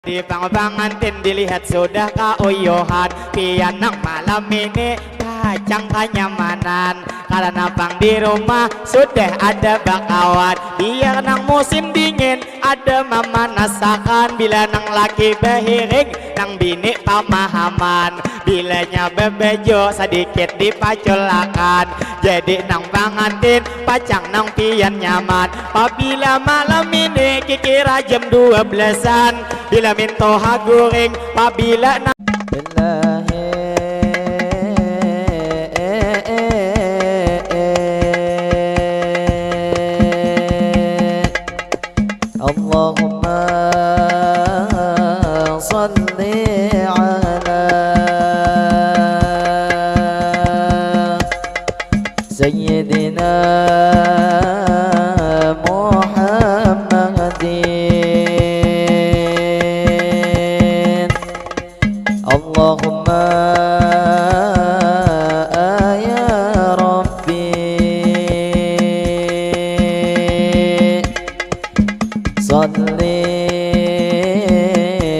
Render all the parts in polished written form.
Di pengantin dilihat sudah kauyohan, pian nang malam ini kacang kenyamanan. Karena pang di rumah sudah ada bakawan, biar nang musim dingin ada mama masakan. Bila nang laki behiring nang bini pamahaman, bilanya bebejo sedikit dipaculakan. Jadi nang pengantin pacang nang pian nyaman. Apabila malam ini kira jam 12-an, bila minto haguring, apabila nang Allahumma salli ala Sayyidina Muhammadin. Allahumma ya Rabbi salli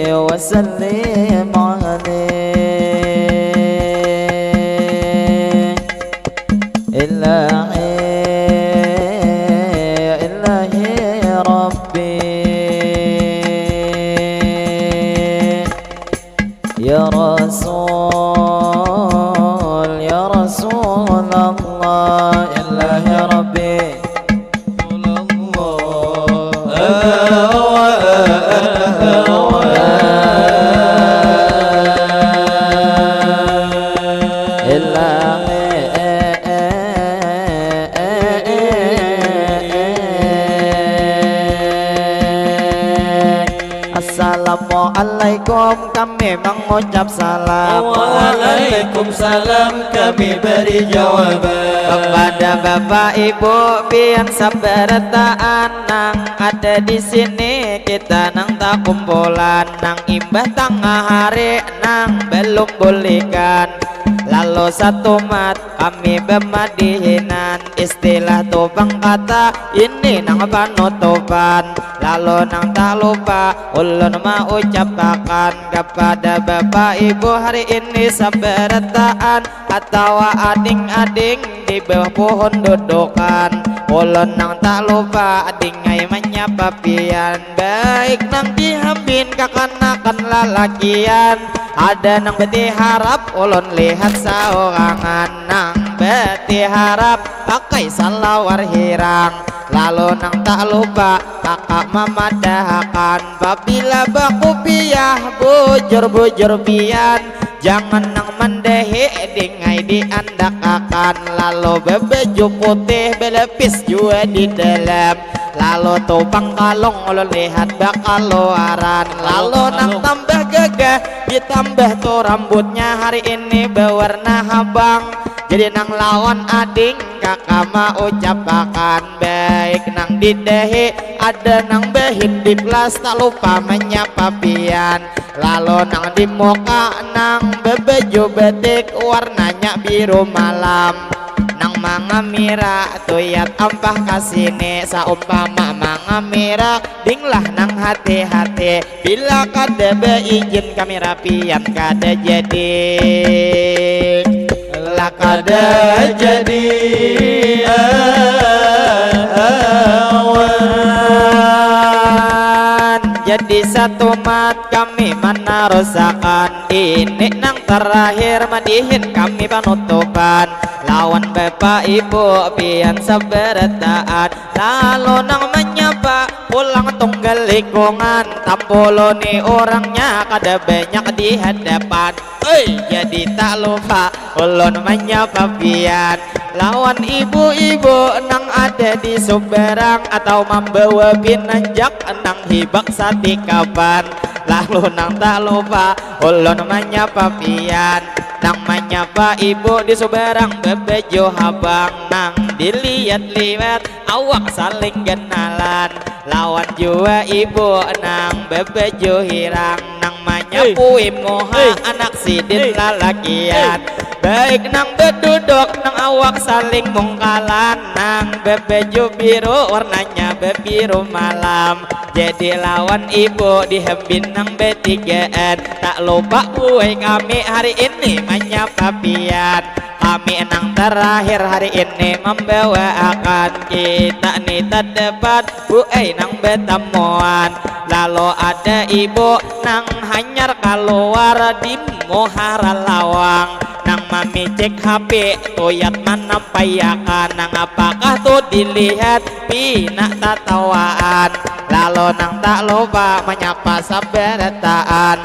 wa sallim alaihi. Ilahi Rabbi ya Rasul Allah. Ilahi Rabbi Assalamualaikum, kami mengucap salam. Waalaikumsalam, kami beri jawaban kepada Bapak Ibu pian sabarataan nang ada di sini. Kita nang tak kumpulan nang imbah tengah hari nang belum bolehkan. Lalu satu mat kami bermadihinan, istilah tubang kata ini nang panutupan. Lalu nang tak lupa ulun mau ucapkan kepada Bapak Ibu hari ini sabarataan atau ading-ading di bawah pohon dudukan. Ulun nang tak lupa adingai menyapa pian, baik nang dihambin kakanakan lalakian. Ada nang beti harap ulun lihat saorangan, nang beti harap pakai salawar hirang. Lalu nang tak lupa kakak memadahakan, babila baku piyah bujur-bujur pian, jangan nang mendehi dingai diandakakan. Lalu bebeju putih belepis juga di dalam. Lalu tupang kalong ulun lihat bakal luaran. Lalu nang tambah gagah ditambah tuh rambutnya hari ini berwarna habang. Jadi nang lawan ading kakak mau ucapkan, baik nang didehi ada nang behin di kelas tak lupa menyapa pian. Lalu nang di muka nang bebeju betik warnanya biru malam. Nang mangamira tuyat ampah kasini, saumpama mangamira dinglah nang hati-hati. Bila kada beizin kami rapian kada jadi, lah kada jadi awan. Jadi satu mat kami menarusakan, ini nang terakhir madihin kami panutupan. Lawan Bapak Ibu pian sabarataan, lalu nang menyapa pulang tunggal lingkungan. Tampolo ni orangnya kada banyak di hadapan. Jadi tak lupa ulun menyapa pian. Lawan ibu-ibu nang ada di Sumberang atau membawa pinanjak nang hibak sati kapan. Lalu nang tak lupa ulun menyapa pian, nang menyapa ibu di Sumberang bebejo habang. Nang dilihat-lihat awak saling kenalan. Lawan jua ibu nang bebejo hirang, nang menyapui moha anak sidin lalakian. Baik nang beduduk nang awak saling mungkalan, nang bebeju biru warnanya bebiru malam. jadi lawan ibu dihembin nang betigaan. Tak lupa buai kami hari ini menyapa pian. Kami nang terakhir hari ini membawa akan kita nih terdebat buai nang betemuan. Lalu ada ibu nang hanyar keluar di muhara lawang. Nang mami cek HP toyat mana payakan. Nang apakah tuh dilihat pina tatawaan. Lalu nang tak lupa menyapa sabarataan.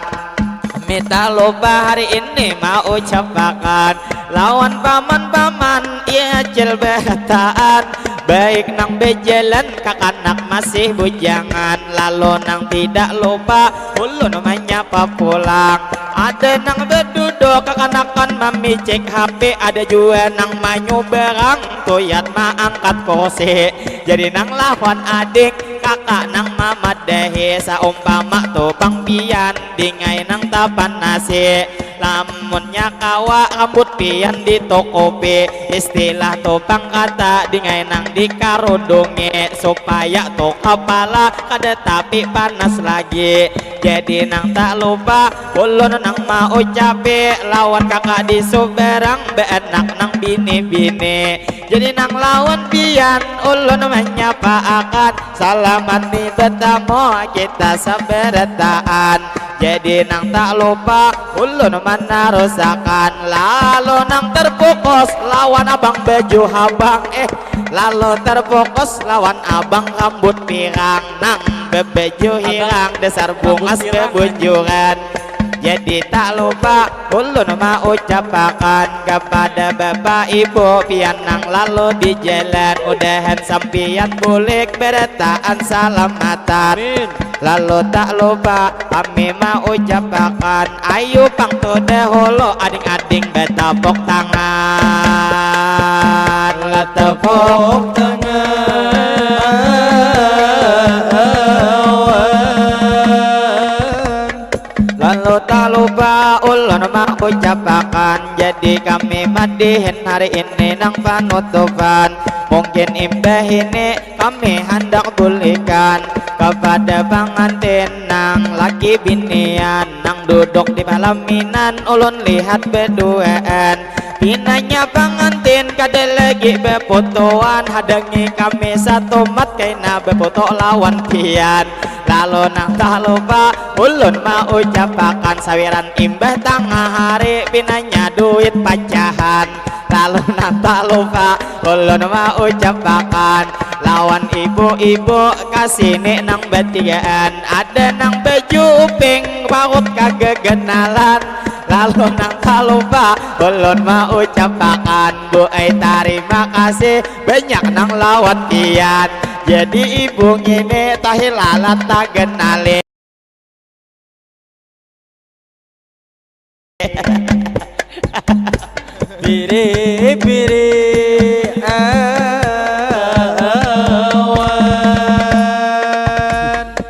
Minta lupa hari ini mau ucapakan lawan paman-paman ia jelbataan. Baik nang bejalan kakanak masih bujangan. Lalu nang tidak lupa ulun menyapa pulang. Ada nang berduduk kekanakan mami cek HP. Ada juga nang manyu berang tuyat ma angkat kose. Jadi nang lawan adik kakak nang mama dahe. Saumpama topang pian dingai nang tapan nasi. Lamunnya kawa rambut pian di toko P. Istilah topang kata dingai nang di karudunge. Supaya to kepala kada tapi panas lagi. Jadi nang tak lupa ulun nang mau capek lawan kakak di suberang beenak nang bini-bini. Jadi nang lawan pian ulun menyapa akan selamat nih bertemu kita sabarataan. Jadi nang tak lupa ulun mana rusakan. Lalu nang terfokus lawan abang baju habang. Lalu terfokus lawan abang rambut pirang. Nang bebeju hirang dasar bungas kebunjuran. Jadi tak lupa ulun mau ucapakan kepada bapak ibu pian nang lalu di jalan. Mudahan sampian bulik berataan salamatan. Lalu tak lupa kami mau ucapakan ayo pang tu dahulu ading-ading betapok tangan. Tepuk Lalu tak lupa ulun mau ucapakan jadi kami madihin hari ini nang panutupan. Mungkin imbah ini kami hendak bulikan kepada pengantin nang laki binian nang duduk di palaminan ulun lihat berduaan. Pinanya pengantin kada lagi befotoan. Hadangi kami satu mat kaina befoto lawan pian. Lalu nang tak lupa ulun mau ucapakan sawiran imbah tengah hari pinanya duit pacahan. Lalu nang tak lupa ulun mau ucapakan lawan ibu-ibu kasini nang betigaan. Ada nang baju pink paut kagegenalan. Lalu nang tak lupa ulun mau ucapakan buai terima kasih banyak nang lawan pian. Jadi ibu ngini tahilalat tak kenali. biri-biri awan.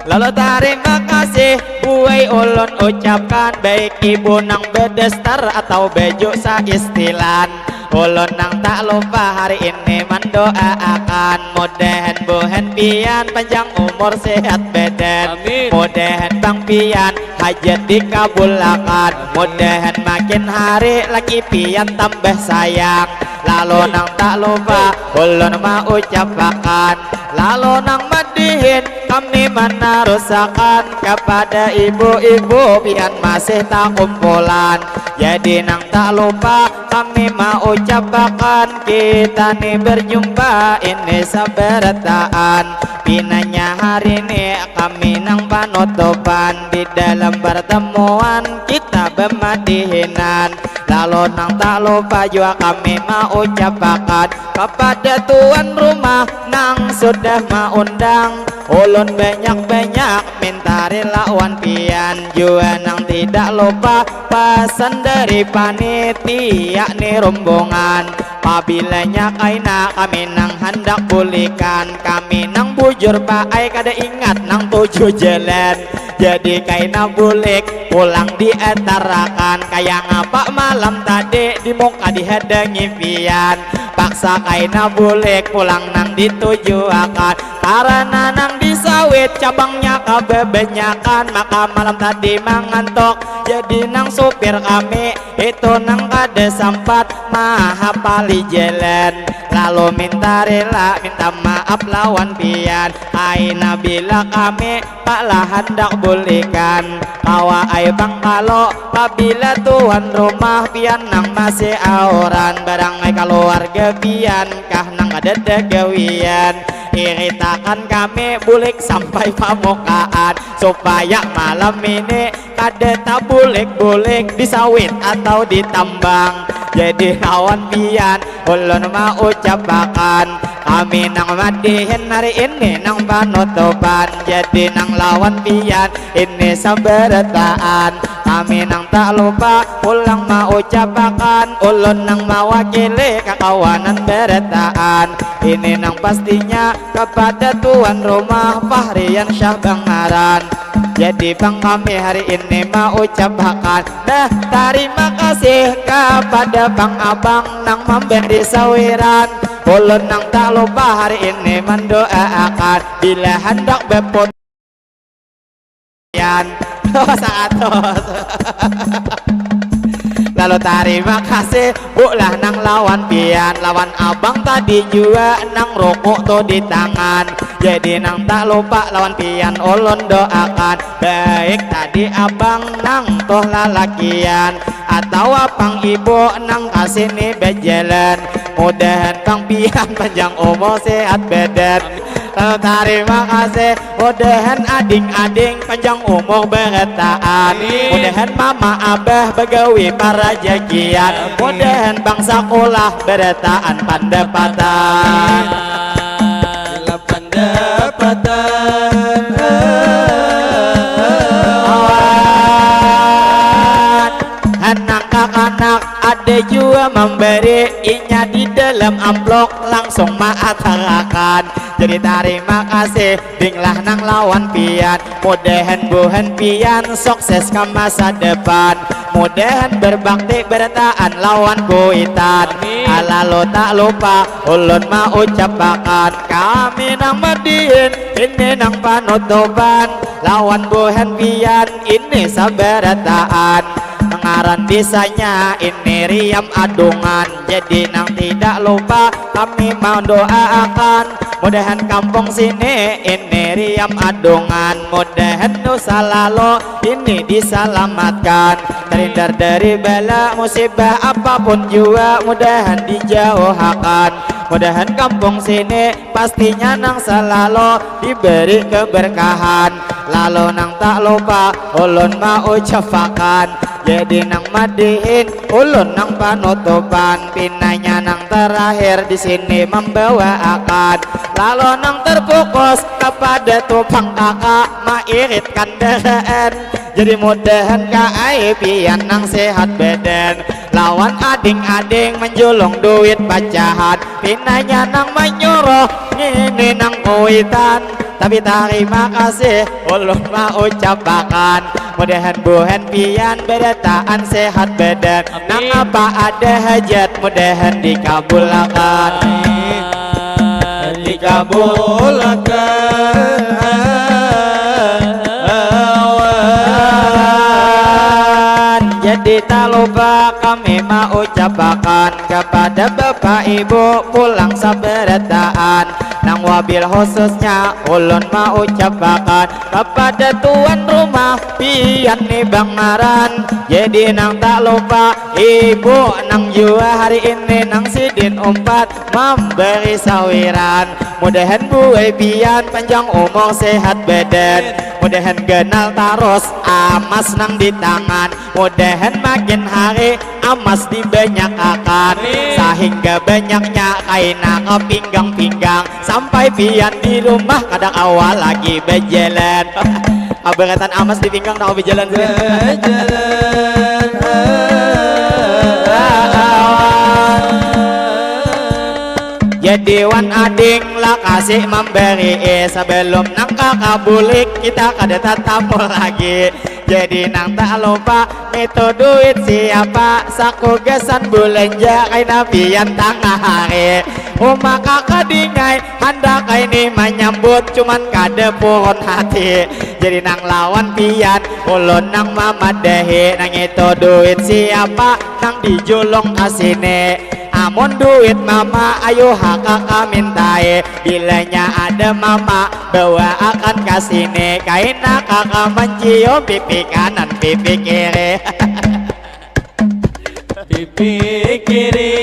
Lalu terima kasih buai ulun ucapkan baik ibu nang bedestar atau bejo sa istilan. Ulun nang tak lupa hari ini mendoakan mudahan buhan pian panjang umur sehat badan. Mudahan bang pian hajat dikabulakan. Mudahan makin hari lagi pian tambah sayang. Lalu nang tak lupa ulun mau ucapakan lalu nang madihin kami menarusakan kepada ibu-ibu pian masih tak kumpulan. Jadi nang tak lupa kami mau ucapakan kita nih berjumpa ini sabarataan. Pinanya hari ini kami nang panutupan di dalam pertemuan kita bermadihinan. Lalu nang tak lupa juga kami mau ucapakan kepada tuan rumah nang sudah mengundang ulun banyak-banyak minta lawan pian. Juga nang tidak lupa pesan dari panitia nih rombongan. Pabilanya kaina kami nang hendak bulikan. Kami nang bujur baai kada ingat nang tujuh jalan. Jadi kaina bulik pulang dietarakan. Kayak ngapa malam tadi di muka dihadangi pian. Paksa kaina bulik pulang nang dituju akan. karena nang disawit cabangnya kebebanyakan, maka malam tadi mengantuk jadi nang supir kami itu nang kada sempat mahapali jalan, lalu minta rela minta maaf lawan pian. Aina bila kami paklah hendak bolehkan kawa ay bang kalau apabila tuan rumah pian nang masih auran, barang ay keluarga pian kah nang ada degawian, iritakan kami bulik sampai pamukaan supaya malam ini kada tak bulik-bulik disawit atau ditambang. Jadi lawan pian ulun mau ucapakan kami nang madihin hari ini nang panutupan. Jadi nang lawan pian ini sabarataan kami nang tak lupa pulang mau ucapakan ulun nang mewakili kekawanan berataan ini nang pastinya kepada tuan rumah Fahrian Syah Bangaran. Jadi bang kami hari ini mau ucapkan terima kasih kepada bang abang nang memberi sawiran. Ulun nang tak lupa hari ini mendoakan bila hendak bepot sangat lalu terima kasih bulah nang lawan pian, lawan abang tadi juga nang rokok tuh di tangan. Jadi nang tak lupa lawan pian ulun doakan baik tadi abang nang toh lalakian atau abang ibu nang kasih nih berjalan, mudahan bang pian panjang umur sehat badan. Terima kasih mudahan ading-ading panjang umur berataan, mudahan mama abah begawi para jagian, mudahan bangsa sekolah berataan pandapatan pendapatan anak-anak ada juga memberi inya di dalam amplop langsung maatarakan. Jadi terima kasih dinglah nang lawan pian, mudahan buhan pian sukses ke masa depan, mudahan berbakti bertaan lawan kuitan. Lalu tak lupa ulun mau ucapakan kami nang madihin ini nang panutupan lawan buhan pian ini sabarataan. Ngaran desanya ini Riam Adungan. Jadi nang tidak lupa kami mau doakan mudahan kampung sini ini Riam Adungan, mudahan Nusa Lalo ini diselamatkan terhindar dari bala musibah apapun juga mudahan dijauhkan, mudahan kampung sini pastinya nang selalu diberi keberkahan. Lalu nang tak lupa ulun mau ucapakan jadi nang madihin ulun nang panutupan pinanya nang terakhir di sini membawa akad. Lalu nang terfokus kepada tupang kakak mairit kandaraan, jadi mudahan kai pian nang sehat badan lawan ading-ading menjulung duit bacahan pinanya nang menyuruh ini nang kuitan. Tapi terima kasih ulun mau ucapakan mudahan buhan pian berataan sehat badan, nang apa ada hajat mudahan dikabulkan Jadi tak lupa kami mau ucapakan kepada bapak ibu pulang sabarataan, nang wabil khususnya ulun mau ucapakan kepada tuan rumah pian nih Bangaran. Jadi nang tak lupa ibu nang jua hari ini nang sidin umpat memberi sawiran, mudahan buai pian panjang umur sehat badan, mudahan genal taros amas nang di tangan, mudahan makin hari amas di banyak akan sehingga banyaknya kaina ke pinggang-pinggang sampai pian di rumah kadang awal lagi berjalan. Kabaratan amas di pinggang tak berjalan Jadi wan ading lah kasih memberi sebelum nang kakabulik kita kada tatap lagi. Jadi nang tak lupa itu duit siapa saku gesan belanja kaina pian tengah hari. maka kadingai hendak ini menyambut cuman kade pohon hati jadi nang lawan pian ulun nang mamadehi nang itu duit siapa nang dijulung kasine amun duit mama ayo kakak mintai bilanya ada mama bawa akan kasine kaina kakak mencium pipi kanan pipi kiri pipi kiri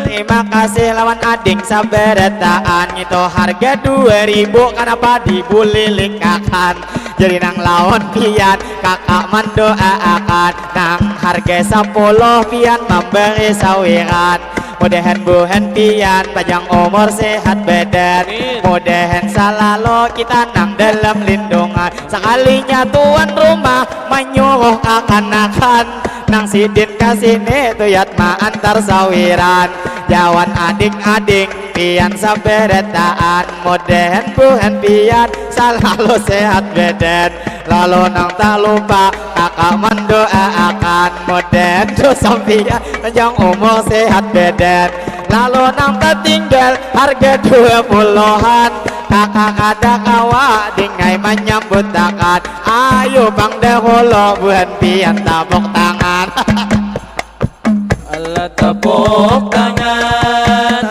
terima kasih lawan ading saberataan itu harga 2000 kenapa dibulilikakan jadi nang lawan pian kakak mendoakan nang harga 10 pian memberi sawiran mudahan buhan pian panjang umur sehat badan mudahan selalu kita nang dalam lindungan sekalinya tuan rumah menyuruh kakanakan nang sidin kasine tuyat ma antar sawiran jawan adik-adik pian saberataan mudahan buhan pian selalu sehat badan lalu nang tak lupa kakak mendoakan mudahan dosa pian panjang umur sehat badan lalu nang tak tinggal harga 20-an kakak ada kawa dingai menyambut takat ayo bang dahulu buhan pian tabok tangan Allah tepuk tangan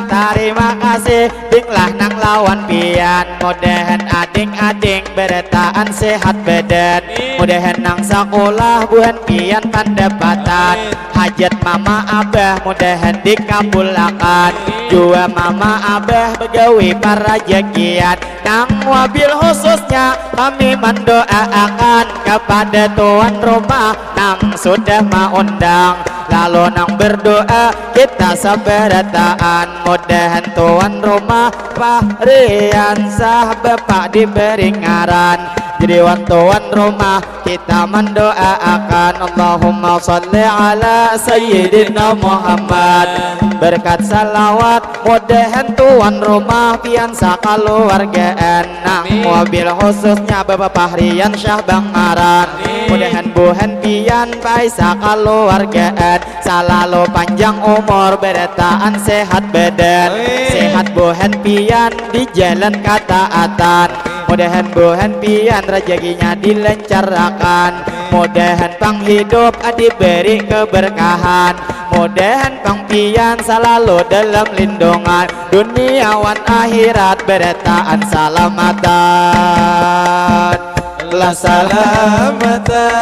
terima kasih dinglah nang lawan pian mudahan ading-ading beretaan sehat badan mudahan nang sekolah buhan pian pendapatan hajat mama abah mudahan dikabulakan jua mama abah begawi para jagian nang wabil khususnya kami mendoakan kepada tuan rumah nang sudah mengundang lalu nang berdoa kita sabarataan mudahan tuan rumah pahrian sah bapak diberi ngaran jadi tuan rumah kita mendoakan Allahumma salli ala sayyidina Muhammad berkat salawat mudahan tuan rumah pian sakaluargaan nang mobil khususnya bapak pahrian syah bangaran mudahan buhan pian pai sakaluargaan selalu panjang umur beretaan sehat badan sehat buhan pian di jalan ketaatan mudahan buhan pian rezekinya dilancarkan mudahan pang hidup diberi keberkahan mudahan pang pian selalu dalam lindungan dunia wan akhirat beretaan salamatan la salamatan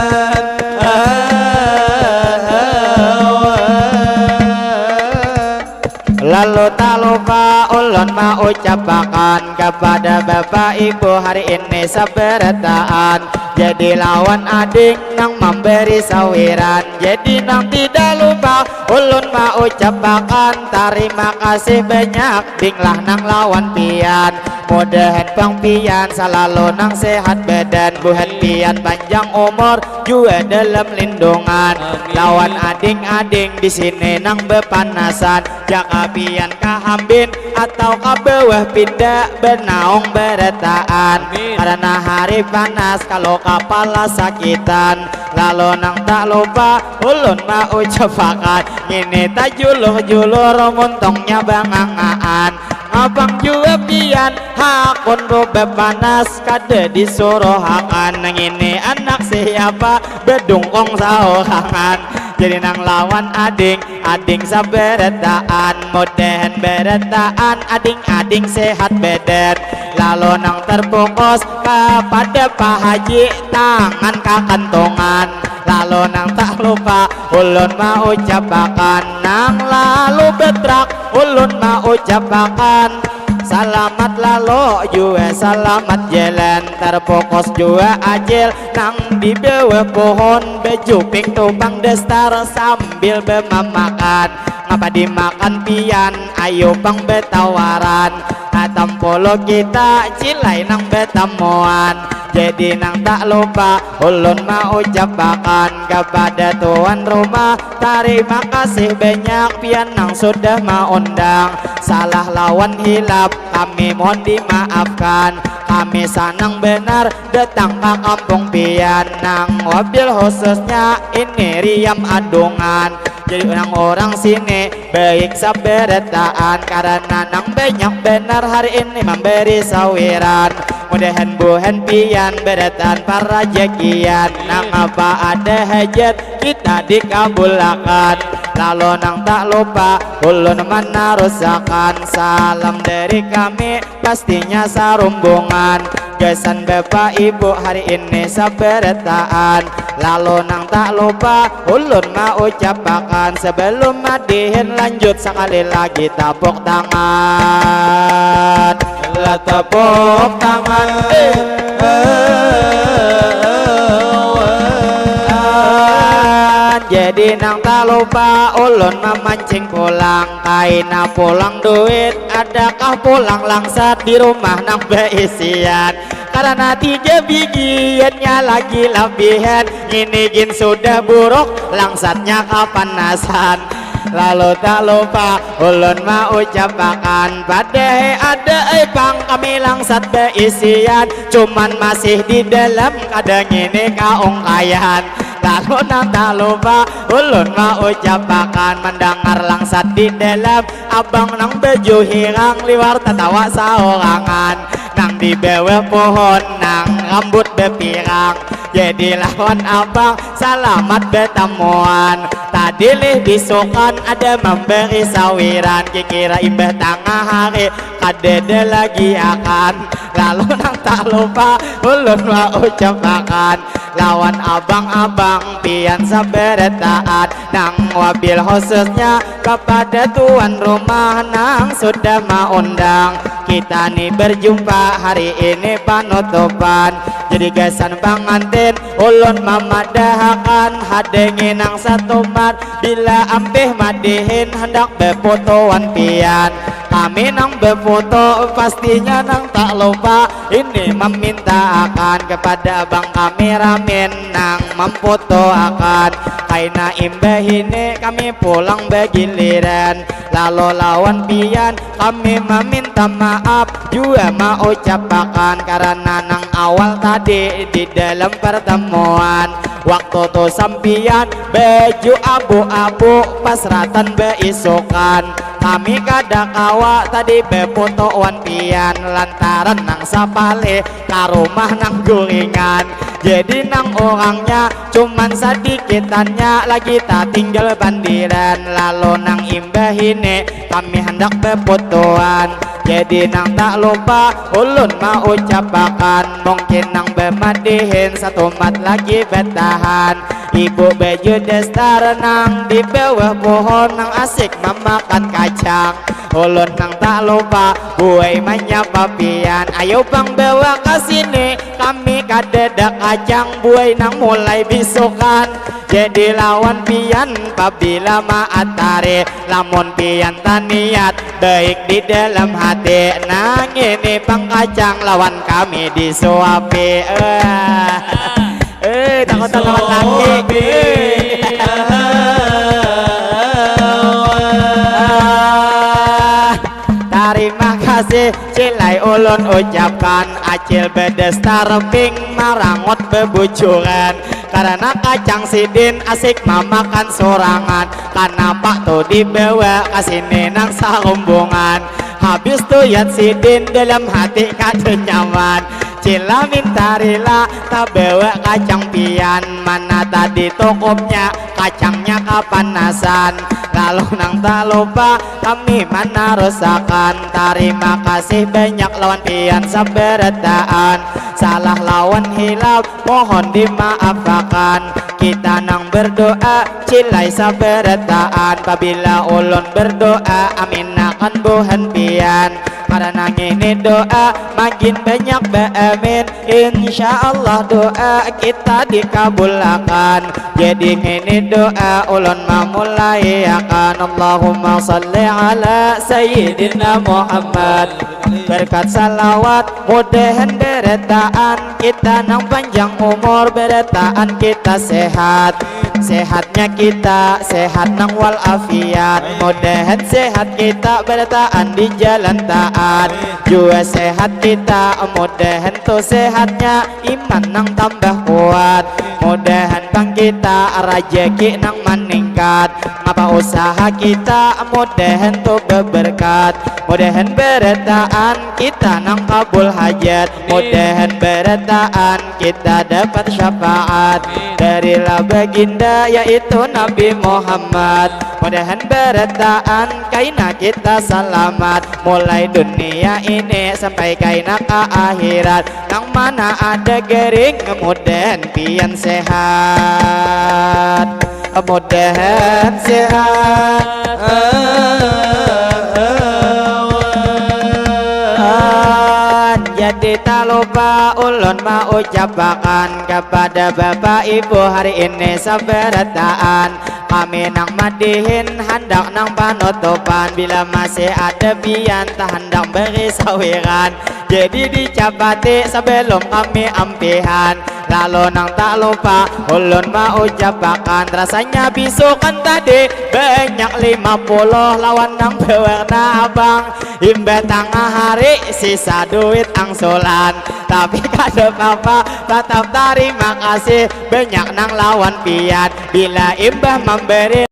lalu tak lupa ulun mau ucapakan kepada bapak ibu hari ini sabarataan jadi lawan adik nang memberi sawiran jadi nang tidak lupa ulun mau ucapakan terima kasih banyak dinglah nang lawan pian mudahan bang pian selalu nang sehat badan buhan pian panjang umur juga dalam lindungan lawan ading-ading di sini nang bepanasan jaka pian kahambin atau kabewah pindah benaung beretaan karena hari panas kalau kepala sakitan lalu nang tak lupa ulun mau ucapakan ini tak julur muntongnya bangangaan abang juga pian hakun robe panas kade disuruh hakan nang ini anak siapa bedungkong saorangan jadi nang lawan ading saberataan mudahan beretaan ading sehat badan lalu nang terfokus kepada Pak Haji tangan kakantongan lalu nang tak lupa ulun mau ucapakan nang lalu betrak ulun mau ucapakan selamat lalu juga selamat jalan terfokus juga ajil nang di bawah pohon bejuping tupang destar sambil bermamakan ngapa dimakan pian ayo bang betawaran tampolo kita cilai nang betamuan jadi nang tak lupa ulun mau ucapakan kepada tuan rumah terima kasih banyak pian nang sudah mengundang salah lawan hilap kami mohon dimaafkan kami sanang benar datang ke kampung pian nang wabil khususnya ini Riam Adungan. Jadi orang-orang sini baik sabarataan karena nang banyak benar hari ini memberi sawiran. Mudahan buhan pian beratan para jagian nang apa ada hajat kita dikabulkan. Lalu nang tak lupa ulun menarusakan salam dari kami pastinya sarumbungan. Gesan bapak ibu hari ini sabarataan. Lalu nang tak lupa ulun mau ucapakan sebelum madihin lanjut sekali lagi tepuk tangan. Lah tepuk tangan. Jadi nang tak lupa ulun memancing pulang kaina pulang duit adakah pulang langsat di rumah nang beisian karena 3 bijiannya lagi lebihan ini gin sudah buruk langsatnya kapanasan. Lalu tak lupa ulun mau ucapakan padahal ada pang kami langsat beisian cuman masih di dalam kadang ini kaungkayan. Lalu nang tak lupa ulun mau ucapakan mendengar langsat di dalam abang nang baju hirang liwar tertawa saorangan nang di bawah pohon nang rambut bepirang. Jadi lawan abang selamat bertemuan tadi lih bisukan ada memberi sawiran kira imbah tengah hari kadede lagi akan. Lalu nang tak lupa ulun mau ucapakan lawan abang-abang pian sabarataan nang wabil khususnya kepada tuan rumah nang sudah mengundang kita nih berjumpa hari ini penutupan. Jadi gesan pengantin ulun memadahakan hadengi nang satu mat bila ampih madihin hendak befotoan pian kami nang befoto pastinya nang tak lupa ini meminta akan kepada abang kameramen nang memfoto akan kaina imbah ini kami pulang begiliran. Lalu lawan pian kami meminta maaf juga mau ucapakan karena nang awal tadi di dalam pertemuan waktu tu sampian baju abu-abu pasratan beisukan kami kadang awak tadi befotoan pian lantaran nang sapale ka rumah nang guringan. Jadi nang orangnya cuman sedikitannya lagi tak tinggal bandiran. Lalu nang imbah ini kami hendak befotoan. Jadi nang tak lupa ulun mau ucapakan mungkin nang bemadihin satu mat lagi bertahan. Ibu baju dasar nang di bawah pohon nang asik memakan kacang. Ulun nang tak lupa buai menyapa pian ayo bang bawa ke sini kami kadedak kacang buai nang mulai bisukan. Jadi lawan pian pabila maatare lamun pian taniat baik di dalam hati nang ini bang kacang lawan kami disuapi takut lawan lagi terima kasih cilai ulun ucapkan acil bedestar ping marangot bebujuran karena kacang sidin asik mamakan sorangan karena pak tuh dibawa kasini nang sarumbungan habis tuh yat sidin dalam hati kado nyaman cila minta rela tak bawa kacang pian mana tadi tokopnya kacangnya kapanasan. Lalu nang tak lupa kami menarusakan terima kasih banyak lawan pian sabarataan salah lawan hilaf mohon dimaafkan kita nang berdoa cilai sabarataan apabila ulun berdoa amin akan buhan pian karena ini doa makin banyak beramin insyaallah doa kita dikabulkan. Jadi ini doa ulun memulai akan Allahumma salli ala sayyidina Muhammad berkat salawat mudahan beretaan kita nang panjang umur beretaan kita sehat sehatnya kita sehat nang walafiat, mudahan sehat kita bertahan di jalan taat, juga sehat kita mudahan tuh sehatnya iman nang tambah kuat, mudahan bang kita rajeki nang meningkat, ngapa usaha kita mudahan tuh berberkat, mudahan bertahan kita nang kabul hajat, mudahan bertahan kita dapat syafaat dari baginda yaitu Nabi Muhammad, mudahan bertahan kaina kita selamat mulai dunia ini sampai kaina ke akhirat, nang mana ada gering mudahan pian sehat, mudahan sehat. Jadi tak lupa ulun mau ucapkan kepada bapak ibu hari ini sabarataan, kami nang madihin hendak nang panutupan, bila masih ada pian tak hendak beri sawiran, jadi dicapati sebelum kami ampihan. Lalu nang tak lupa ulun mau ucapkan rasanya bisukan tadi banyak 50 lawan nang berwarna abang, imbah tengah hari sisa duit angsulan, tapi kada apa tetap terima kasih banyak nang lawan pian bila imbah memberi.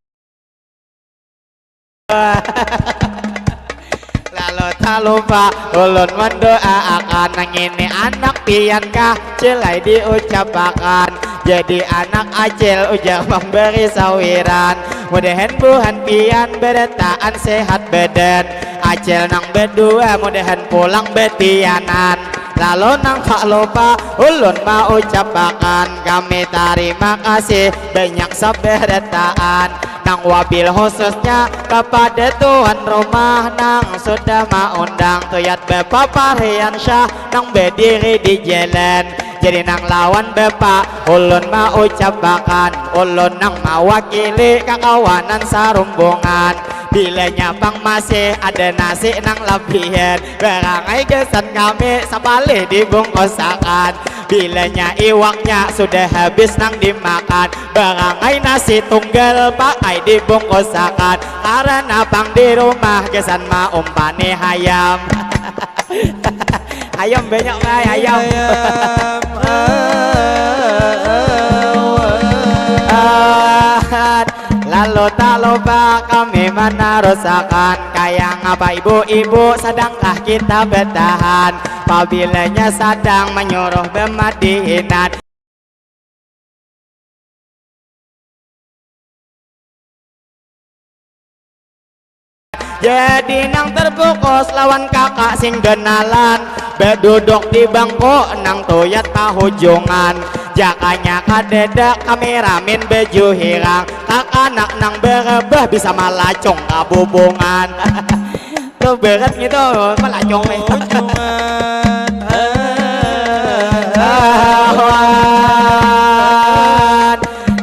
Lalu tak lupa ulun mendoakan nang ini anak pian kah celai diucapkan, jadi anak acil ujang memberi sawiran, mudahan buhan pian bertahan sehat badan, acil nang berdua mudahan pulang betianan. Lalu nang tak lupa ulun mau ucapkan kami terima kasih banyak sabarataan, nang wabil khususnya kepada tuan rumah nang sudah mengundang tuyat Bapak Paryansyah nang berdiri di jalan, jadi nang lawan Bapak ulun mau ucapkan ulun nang mewakili kakawanan sarumbungan, bila nyapang masih ada nasi nang lebihan berangai kesan kami sapalih dibungkusakan, bilanya iwaknya sudah habis nang dimakan berangai nasi tunggal pakai dibungkusakan, karena pang di rumah kesan ma umpani hayam. Ayam banyak bay ayam. Lalu tak lupa kami meneruskan kayak ngapa ibu-ibu sedangkah kita bertahan, pabilanya sedang menyuruh bermadihinat, jadi nang terfokus lawan kakak sing genalan, berduduk di bangku nang tuyat pahujungan, jakanya kadedak kameramen baju hirang, kakak anak nang berebah bisa malacong kabubungan. Tuh berat gitu malacong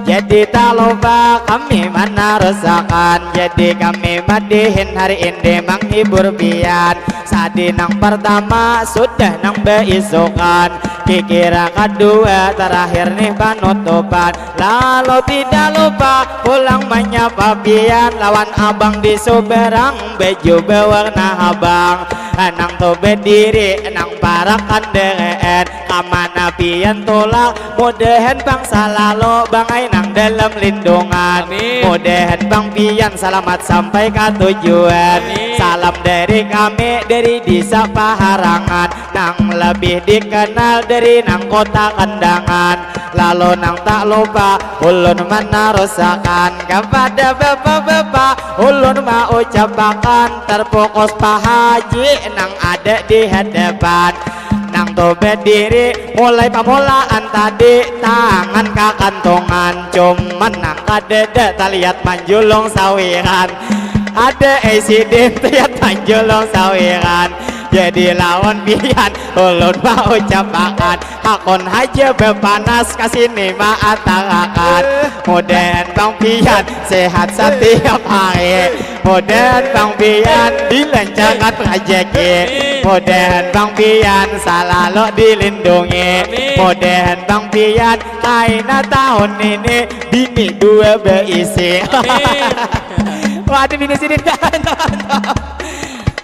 jadi tak lupa kami meneruskan, jadi kami madihin hari ini menghibur pian, sadi nang pertama sudah nang beisukan, kikira kedua terakhir nih penutupan, lalu tidak lupa pulang menyapa pian lawan abang di Suberang baju berwarna abang, nang tuh berdiri nang parakan deren kamana pian tolak, mudahan bangsa lalu bangai nang dalam lindungan, mudahan bang pian selamat sampai ke tujuan. Salam dari kami dari desa Paharangan, nang lebih dikenal dari nang kota Kandangan. Lalu nang tak lupa ulun meneruskan kepada bapak-bapak ulun mau ucapkan terfokus Pak Haji nang ada di hadapan, nang tuh berdiri mulai pemulaan tadi tangan ke kantongan, cuman nang kadeda tak lihat manjulung sawiran, ada accident lihat manjulung sawiran, jadi lawan pian ulun mau ucapkan hakon aja berpanas kasini maatarakan, mudahan bang pian sehat setiap hari, mudahan bang pian dilancarkan rezeki, mudahan Bang Pian selalu dilindungi. Mudahan Bang Pian aina tahun ini bini dua berisi. Waduh bini sini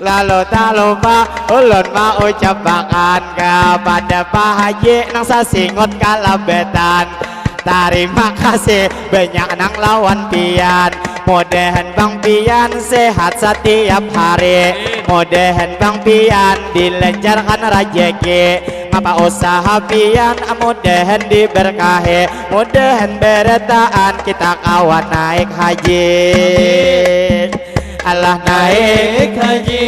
lalu tak lupa ulun mau ucapkan kepada Pak Haji nang sasingot kalabetan. Terima kasih banyak nang lawan Pian. Mudahan Bang Pian sehat setiap hari. Mudahan Bang Pian dilancarkan rezeki. Ngapa usaha Pian mudahan diberkahi. Mudahan bertaan kita kawan naik haji. Allah naik haji.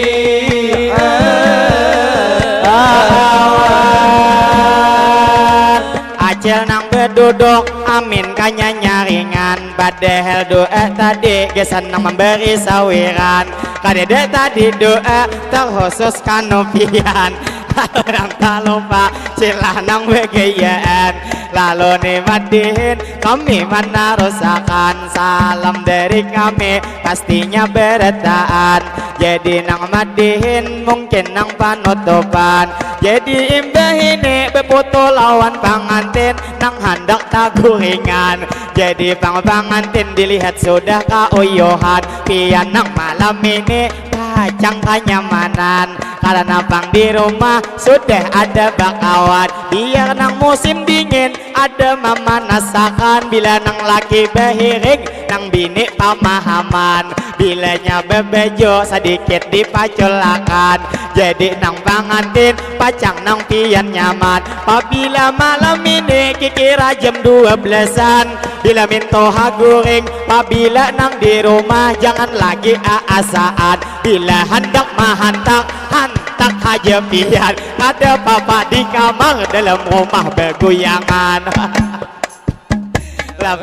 Acil nang berduduk amin kanya nyaringan. Padahal doa tadi gesan nang memberi sawiran. Kadede tadi doa terkhusus kanopian. Orang tak lupa cilah nang begayaan. Lalu nimadihin kami mana rusakan. Salam dari kami pastinya berdaan. Jadi nang madihin mungkin nang panutupan. Jadi imbah ini beputu lawan pangantin nang hendak taguringan. Jadi pangantin dilihat sudah kauyuhan. Pian nang malam ini pacang kenyamanan. Karena Bang di rumah sudah ada bakawan. Biar nang musim dingin ada memanasakan. Bila nang laki behiring nang bini pamahaman. Bilanya bebejo sedikit dipaculakan. Jadi nang pangantin pacang nang Pian nyaman. Apabila malam ini kikira jam 12-an. Bila minto haguring apabila nang di rumah jangan lagi aasaan. Bila hendak mahantak hantak aja Pian. Ada papa di kamar dalam rumah bergoyangan. Lah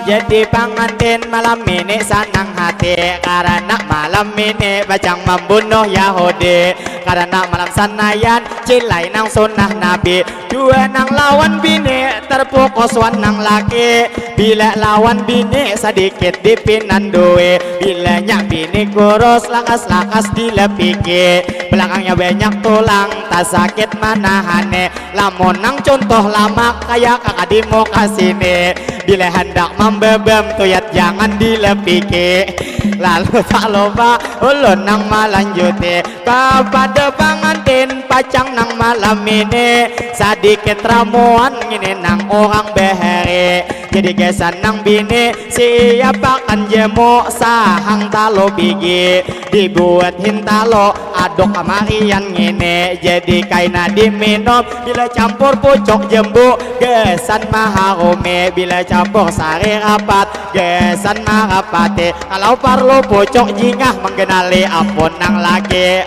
jadi pangantin malam ini senang hati. Karena malam ini bacang membunuh Yahudi. Karena malam sanayan cilai nang sunnah Nabi. Dua nang lawan bini terpukoswan nang laki. Bila lawan bini sedikit dipinan duwe. Bila nyak bini kurus lakas-lakas dilepiki. Belakangnya banyak tulang tak sakit manahane. Lamun nang contoh lama kayak kakak di muka sini. Bila hendak membebem tuyat jangan dilepiki. Lalu tak lupa ulun nang melanjuti kepada pangantin pacang nang malam ini. Sedikit ramuan ini nang orang beheri. Jadi gesan nang bini siapa kan jemo sahang talo bigi. Dibuat hintalo aduk kamarian ngene. Jadi kaina diminum bila campur pucuk jembu gesan maharumi. Bila campur sari rapat gesan marapati. Kalau parlo pucuk jingah menggenali ampun nang lagi.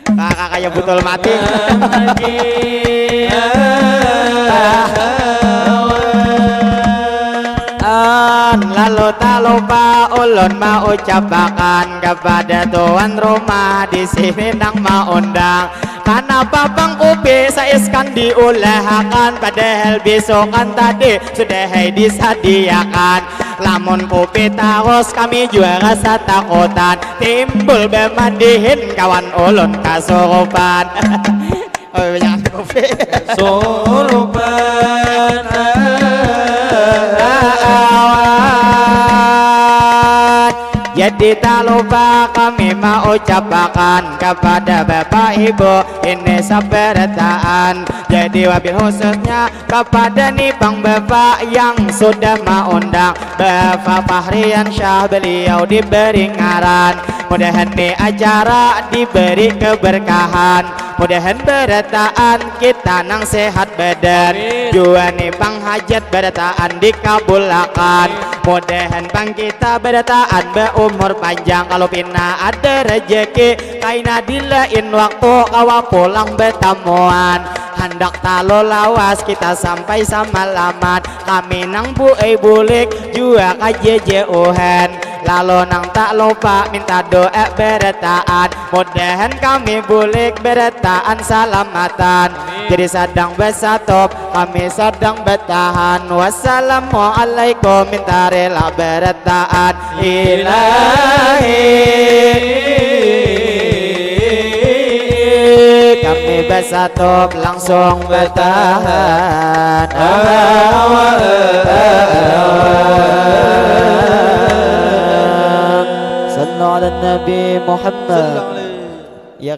Kakak kayak betul mati. Lalu tak lupa ulun mau ucapkan kepada tuan rumah di sini nang mau undang. Kenapa Bang Upi saiskan diulahakan. Padahal besokan tadi sudah disediakan. Lamun Upi terus kami juga rasa takutan. Timbul bemandihin kawan ulun kasurupan. Oh jangan Upi surupan. Jadi tak lupa kami mau ucapkan kepada Bapak Ibu ini sabarataan. Jadi wabil khususnya kepada nih Bang Bapak yang sudah mengundang. Bapak Fahrian Syah beliau diberi ngaran. Mudahan nih acara diberi keberkahan. Mudahan berataan kita nang sehat badan. Jua nih Bang hajat berataan dikabulkan. Mudahan Bang kita berataan berumur panjang. Kalau pina ada rezeki kaina dilain waktu kawa pulang bertamuan. Hendak talo lawas kita sampai sama lamat. Kami nang buai bulik jua kajejeuhan. Lalu nang tak lupa minta doa bertaan, mudahan kami bulik bertaan salamatan. Jadi sedang bersatu, kami sedang bertahan. Wassalamualaikum, minta rela bertaan. Ilahi, kami bersatu langsung bertahan. Sallallahu ala Nabi Muhammad. Ya